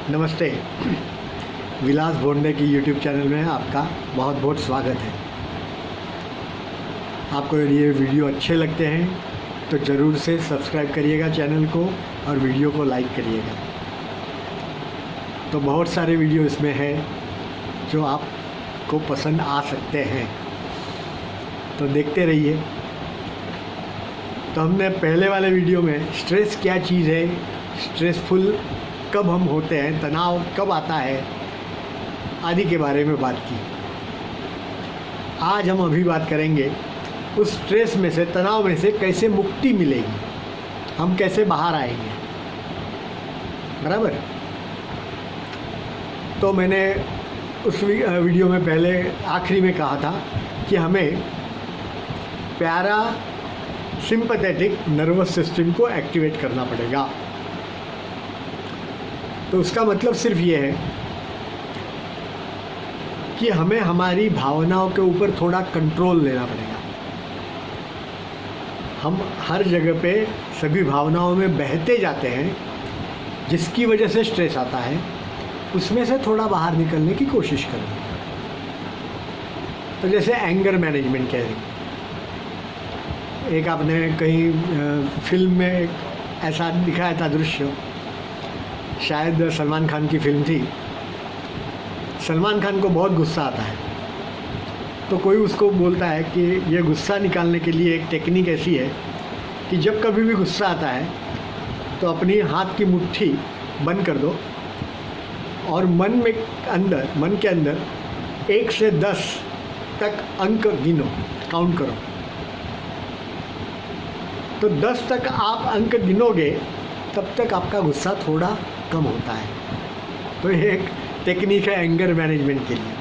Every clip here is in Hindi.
नमस्ते। विलास भोंडे की यूट्यूब चैनल में आपका बहुत बहुत स्वागत है। आपको यदि ये वीडियो अच्छे लगते हैं तो ज़रूर से सब्सक्राइब करिएगा चैनल को और वीडियो को लाइक करिएगा। तो बहुत सारे वीडियो इसमें है जो आपको पसंद आ सकते हैं, तो देखते रहिए। तो हमने पहले वाले वीडियो में स्ट्रेस क्या चीज़ है, स्ट्रेसफुल कब हम होते हैं, तनाव कब आता है आदि के बारे में बात की। आज हम अभी बात करेंगे उस स्ट्रेस में से, तनाव में से कैसे मुक्ति मिलेगी, हम कैसे बाहर आएंगे। बराबर। तो मैंने उस वीडियो में पहले आखिरी में कहा था कि हमें पैरा सिंपैथेटिक नर्वस सिस्टम को एक्टिवेट करना पड़ेगा। तो उसका मतलब सिर्फ ये है कि हमें हमारी भावनाओं के ऊपर थोड़ा कंट्रोल लेना पड़ेगा। हम हर जगह पे सभी भावनाओं में बहते जाते हैं, जिसकी वजह से स्ट्रेस आता है। उसमें से थोड़ा बाहर निकलने की कोशिश करें। तो जैसे एंगर मैनेजमेंट कह रहे, एक आपने कहीं फिल्म में ऐसा दिखाया था दृश्य, शायद सलमान खान की फिल्म थी। सलमान खान को बहुत गुस्सा आता है, तो कोई उसको बोलता है कि ये गुस्सा निकालने के लिए एक टेक्निक ऐसी है कि जब कभी भी गुस्सा आता है तो अपनी हाथ की मुट्ठी बंद कर दो और मन के अंदर 1 से 10 तक अंक गिनो, काउंट करो। तो 10 तक आप अंक गिनोगे तब तक आपका गुस्सा थोड़ा कम होता है। तो ये एक टेक्निक है एंगर मैनेजमेंट के लिए।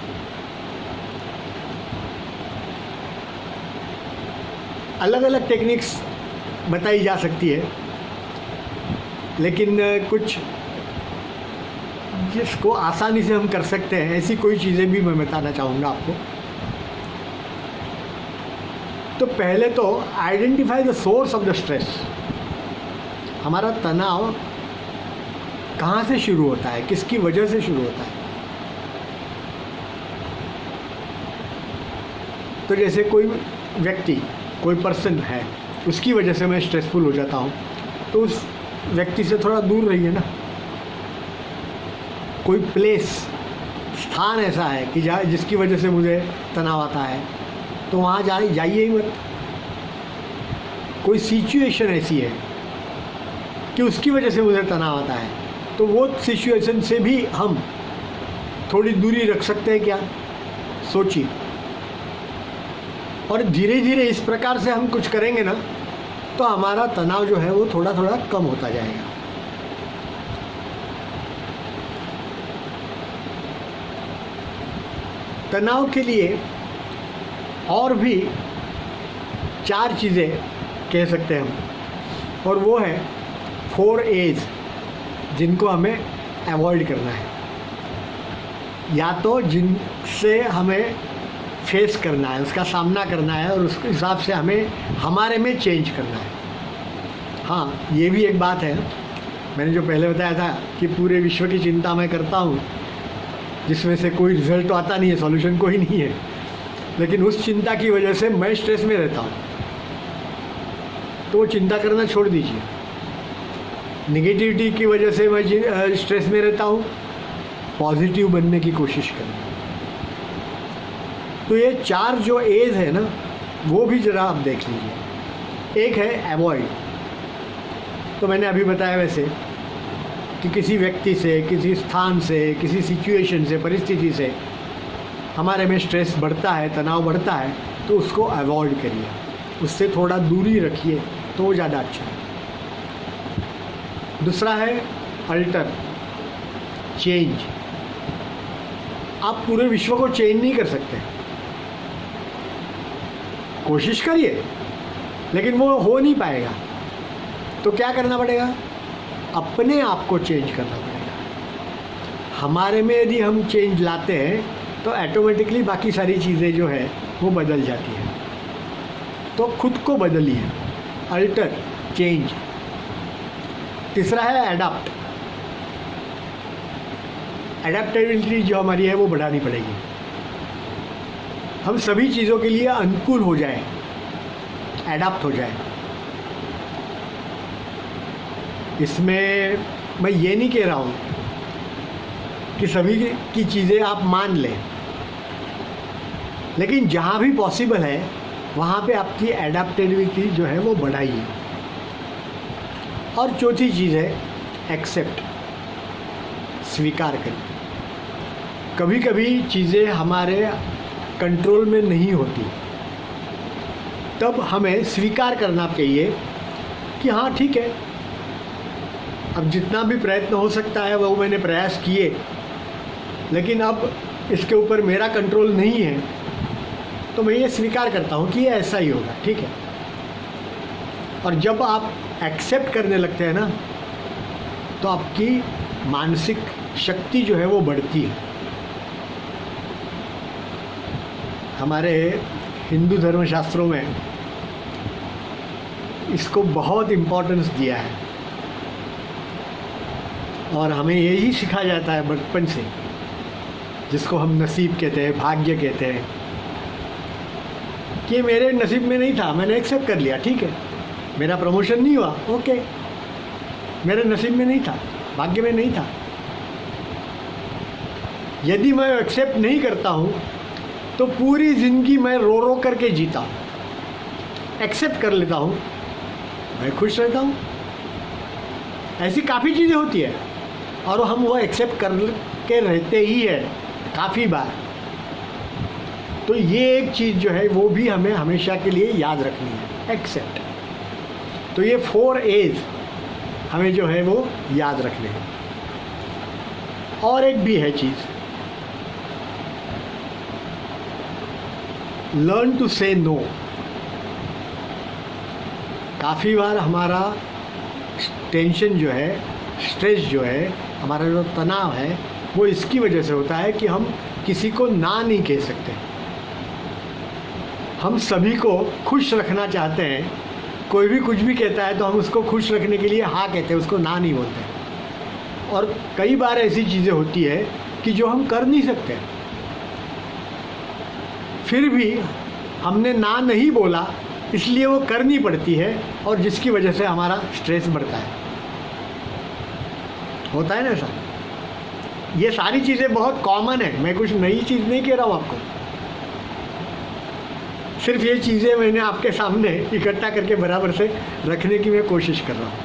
अलग अलग टेक्निक्स बताई जा सकती है, लेकिन कुछ जिसको आसानी से हम कर सकते हैं, ऐसी कोई चीज़ें भी मैं बताना चाहूँगा आपको। तो पहले तो identify the source of the stress. हमारा तनाव कहाँ से शुरू होता है, किसकी वजह से शुरू होता है। तो जैसे कोई व्यक्ति, कोई पर्सन है, उसकी वजह से मैं स्ट्रेसफुल हो जाता हूँ, तो उस व्यक्ति से थोड़ा दूर रहिए ना। कोई प्लेस, स्थान ऐसा है कि जिसकी वजह से मुझे तनाव आता है, तो वहाँ जाइए ही मत। कोई सिचुएशन ऐसी है कि उसकी वजह से मुझे तनाव आता है, तो वो सिचुएशन से भी हम थोड़ी दूरी रख सकते हैं क्या, सोचिए। और धीरे धीरे इस प्रकार से हम कुछ करेंगे ना, तो हमारा तनाव जो है वो थोड़ा थोड़ा कम होता जाएगा। तनाव के लिए और भी 4 चीज़ें कह सकते हैं हम, और वो है 4 A's जिनको हमें अवॉइड करना है, या तो जिनसे हमें फेस करना है, उसका सामना करना है और उसके हिसाब से हमें हमारे में चेंज करना है। हाँ, ये भी एक बात है, मैंने जो पहले बताया था कि पूरे विश्व की चिंता मैं करता हूँ, जिसमें से कोई रिजल्ट तो आता नहीं है, सॉल्यूशन कोई नहीं है, लेकिन उस चिंता की वजह से मैं स्ट्रेस में रहता हूँ। तो वो चिंता करना छोड़ दीजिए। निगेटिविटी की वजह से मैं स्ट्रेस में रहता हूँ, पॉजिटिव बनने की कोशिश करें। तो ये 4 जो एज है ना, वो भी ज़रा आप देख लीजिए। एक है अवॉइड। तो मैंने अभी बताया वैसे कि किसी व्यक्ति से, किसी स्थान से, किसी सिचुएशन से, परिस्थिति से हमारे में स्ट्रेस बढ़ता है, तनाव बढ़ता है, तो उसको अवॉइड करिए, उससे थोड़ा दूरी रखिए, तो वो ज़्यादा अच्छा है। दूसरा है अल्टर, चेंज। आप पूरे विश्व को चेंज नहीं कर सकते, कोशिश करिए, लेकिन वो हो नहीं पाएगा। तो क्या करना पड़ेगा, अपने आप को चेंज करना पड़ेगा। हमारे में यदि हम चेंज लाते हैं तो ऑटोमेटिकली बाकी सारी चीज़ें जो है वो बदल जाती हैं। तो खुद को बदलिए, अल्टर, चेंज। तीसरा है एडाप्ट। एडेप्टेबिलिटी जो हमारी है वो बढ़ानी पड़ेगी। हम सभी चीज़ों के लिए अनुकूल हो जाए, एडाप्ट हो जाए। इसमें मैं ये नहीं कह रहा हूँ कि सभी की चीज़ें आप मान लें, लेकिन जहाँ भी पॉसिबल है वहाँ पे आपकी एडाप्टेबिलिटी जो है वो बढ़ाइए। और चौथी चीज़ है एक्सेप्ट, स्वीकार करें। कभी कभी चीज़ें हमारे कंट्रोल में नहीं होती, तब हमें स्वीकार करना चाहिए कि हाँ ठीक है, अब जितना भी प्रयत्न हो सकता है वो मैंने प्रयास किए, लेकिन अब इसके ऊपर मेरा कंट्रोल नहीं है, तो मैं ये स्वीकार करता हूँ कि ये ऐसा ही होगा, ठीक है। और जब आप एक्सेप्ट करने लगते हैं ना, तो आपकी मानसिक शक्ति जो है वो बढ़ती है। हमारे हिंदू धर्मशास्त्रों में इसको बहुत इम्पोर्टेंस दिया है और हमें यही सिखाया जाता है बचपन से, जिसको हम नसीब कहते हैं, भाग्य कहते हैं, कि मेरे नसीब में नहीं था, मैंने एक्सेप्ट कर लिया, ठीक है। मेरा प्रमोशन नहीं हुआ, ओके, मेरे नसीब में नहीं था, भाग्य में नहीं था। यदि मैं एक्सेप्ट नहीं करता हूँ तो पूरी ज़िंदगी मैं रो रो करके जीता हूँ। एक्सेप्ट कर लेता हूँ, मैं खुश रहता हूँ। ऐसी काफ़ी चीज़ें होती है और हम वो एक्सेप्ट कर के रहते ही है काफ़ी बार। तो ये एक चीज़ जो है वो भी हमें हमेशा के लिए याद रखनी है, एक्सेप्ट। तो ये 4 A's हमें जो है वो याद रखने हैं। और एक भी है चीज़, लर्न टू से नो। काफ़ी बार हमारा टेंशन जो है, स्ट्रेस जो है, हमारा जो तनाव है, वो इसकी वजह से होता है कि हम किसी को ना नहीं कह सकते। हम सभी को खुश रखना चाहते हैं, कोई भी कुछ भी कहता है तो हम उसको खुश रखने के लिए हाँ कहते हैं, उसको ना नहीं बोलते। और कई बार ऐसी चीज़ें होती है कि जो हम कर नहीं सकते, फिर भी हमने ना नहीं बोला, इसलिए वो करनी पड़ती है और जिसकी वजह से हमारा स्ट्रेस बढ़ता है। होता है ना ऐसा। ये सारी चीज़ें बहुत कॉमन है, मैं कुछ नई चीज़ नहीं कह रहा हूँ आपको, सिर्फ ये चीज़ें मैंने आपके सामने इकट्ठा करके बराबर से रखने की मैं कोशिश कर रहा हूँ।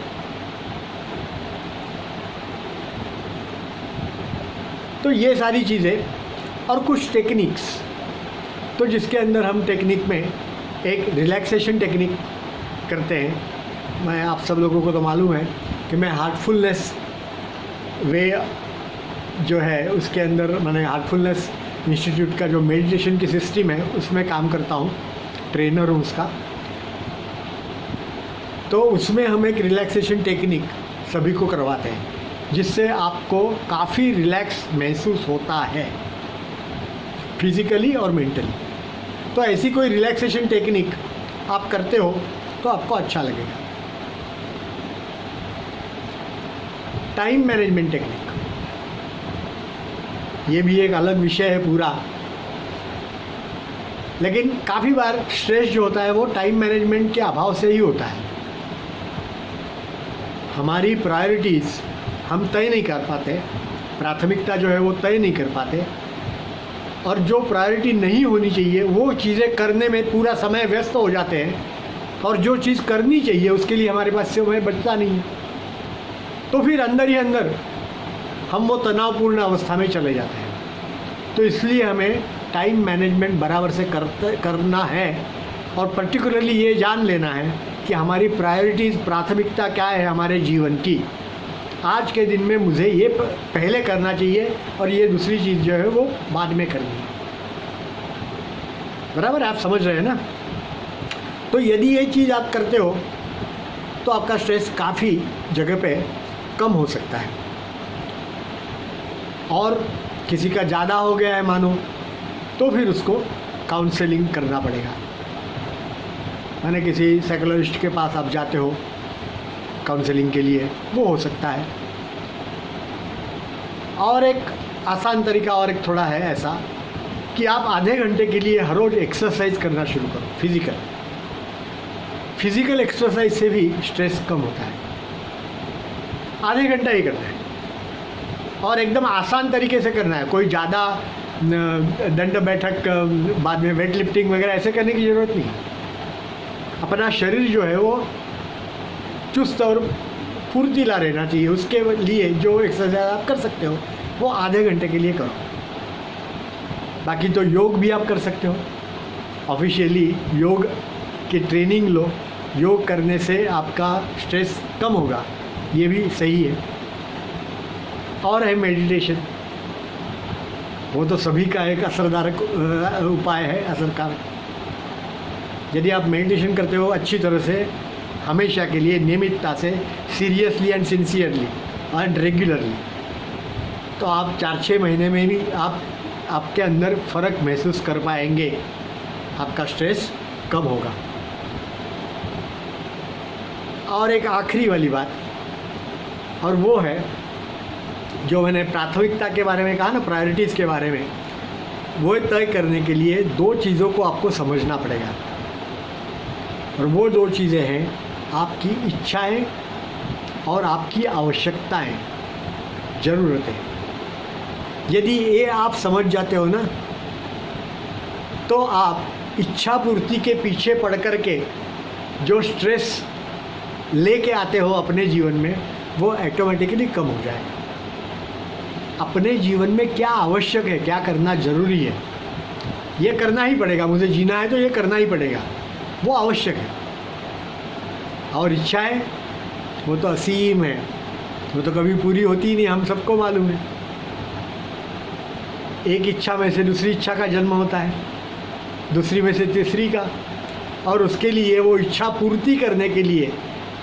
तो ये सारी चीज़ें और कुछ टेक्निक्स, तो जिसके अंदर हम टेक्निक में एक रिलैक्सेशन टेक्निक करते हैं। मैं आप सब लोगों को तो मालूम है कि मैं हार्टफुलनेस वे जो है उसके अंदर, मैंने हार्टफुलनेस इंस्टीट्यूट का जो मेडिटेशन की सिस्टम है उसमें काम करता हूँ, ट्रेनर हूँ उसका। तो उसमें हम एक रिलैक्सेशन टेक्निक सभी को करवाते हैं, जिससे आपको काफ़ी रिलैक्स महसूस होता है फिज़िकली और मेंटली। तो ऐसी कोई रिलैक्सेशन टेक्निक आप करते हो तो आपको अच्छा लगेगा। टाइम मैनेजमेंट टेक्निक, ये भी एक अलग विषय है पूरा, लेकिन काफ़ी बार स्ट्रेस जो होता है वो टाइम मैनेजमेंट के अभाव से ही होता है। हमारी प्रायोरिटीज़ हम तय नहीं कर पाते, प्राथमिकता जो है वो तय नहीं कर पाते, और जो प्रायोरिटी नहीं होनी चाहिए वो चीज़ें करने में पूरा समय व्यस्त हो जाते हैं, और जो चीज़ करनी चाहिए उसके लिए हमारे पास समय बचता नहीं है। तो फिर अंदर ही अंदर हम वो तनावपूर्ण अवस्था में चले जाते हैं। तो इसलिए हमें टाइम मैनेजमेंट बराबर से करना है, और पर्टिकुलरली ये जान लेना है कि हमारी प्रायोरिटीज़, प्राथमिकता क्या है हमारे जीवन की। आज के दिन में मुझे ये पहले करना चाहिए और ये दूसरी चीज़ जो है वो बाद में करनी है। बराबर आप समझ रहे हैं ना। तो यदि ये चीज़ आप करते हो तो आपका स्ट्रेस काफ़ी जगह पे कम हो सकता है। और किसी का ज़्यादा हो गया है मानो, तो फिर उसको काउंसलिंग करना पड़ेगा। माने किसी साइकोलॉजिस्ट के पास आप जाते हो काउंसलिंग के लिए, वो हो सकता है। और एक आसान तरीका और एक थोड़ा है ऐसा कि आप आधे घंटे के लिए हर रोज़ एक्सरसाइज करना शुरू करो। फिज़िकल एक्सरसाइज से भी स्ट्रेस कम होता है। आधे घंटा ही करना है और एकदम आसान तरीके से करना है। कोई ज़्यादा दंड बैठक बाद में वेट लिफ्टिंग वगैरह ऐसे करने की ज़रूरत नहीं। अपना शरीर जो है वो चुस्त और फुर्तीला रहना चाहिए। उसके लिए जो एक्सरसाइज आप कर सकते हो वो आधे घंटे के लिए करो। बाकी तो योग भी आप कर सकते हो। ऑफिशियली योग की ट्रेनिंग लो। योग करने से आपका स्ट्रेस कम होगा, ये भी सही है। और है मेडिटेशन, वो तो सभी का एक असरदार उपाय है, असरकारक। यदि आप मेडिटेशन करते हो अच्छी तरह से, हमेशा के लिए नियमितता से, seriously and sincerely and regularly, तो आप 4-6 महीने में भी आपके अंदर फ़र्क महसूस कर पाएंगे। आपका स्ट्रेस कम होगा। और एक आखिरी वाली बात, और वो है जो मैंने प्राथमिकता के बारे में कहा ना, प्रायोरिटीज़ के बारे में, वो तय करने के लिए 2 चीज़ों को आपको समझना पड़ेगा। और वो 2 चीज़ें हैं आपकी इच्छाएं और आपकी आवश्यकताएं, ज़रूरतें। यदि ये आप समझ जाते हो ना, तो आप इच्छा पूर्ति के पीछे पड़ कर के जो स्ट्रेस लेके आते हो अपने जीवन में, वो ऑटोमेटिकली कम हो जाएगा। अपने जीवन में क्या आवश्यक है, क्या करना ज़रूरी है, ये करना ही पड़ेगा। मुझे जीना है तो ये करना ही पड़ेगा, वो आवश्यक है। और इच्छाएं, वो तो असीम है, वो तो कभी पूरी होती ही नहीं, हम सबको मालूम है। एक इच्छा में से दूसरी इच्छा का जन्म होता है, दूसरी में से तीसरी का, और उसके लिए वो इच्छा पूर्ति करने के लिए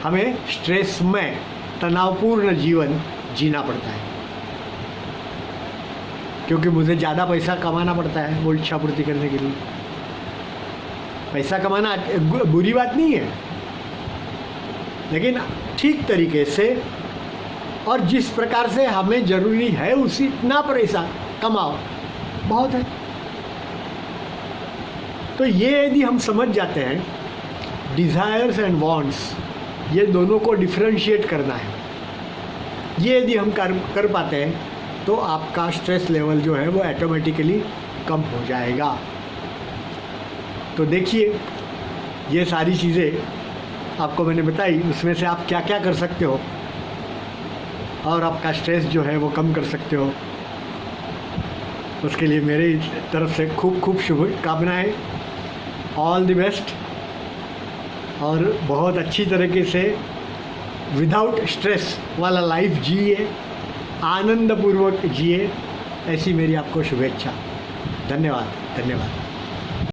हमें स्ट्रेसमय, तनावपूर्ण जीवन जीना पड़ता है। क्योंकि मुझे ज़्यादा पैसा कमाना पड़ता है वो इच्छा पूर्ति करने के लिए। पैसा कमाना बुरी बात नहीं है, लेकिन ठीक तरीके से और जिस प्रकार से हमें ज़रूरी है उसी इतना पैसा कमाओ, बहुत है। तो ये यदि हम समझ जाते हैं, डिज़ायर्स एंड वांट्स, ये दोनों को डिफरेंशिएट करना है, ये यदि हम कर पाते हैं तो आपका स्ट्रेस लेवल जो है वो ऑटोमेटिकली कम हो जाएगा। तो देखिए, ये सारी चीज़ें आपको मैंने बताई, उसमें से आप क्या क्या कर सकते हो और आपका स्ट्रेस जो है वो कम कर सकते हो। उसके लिए मेरी तरफ से खूब खूब शुभकामनाएँ, ऑल द बेस्ट। और बहुत अच्छी तरीके से विदाउट स्ट्रेस वाला लाइफ जिए, आनंदपूर्वक जिए, ऐसी मेरी आपको शुभेच्छा। धन्यवाद।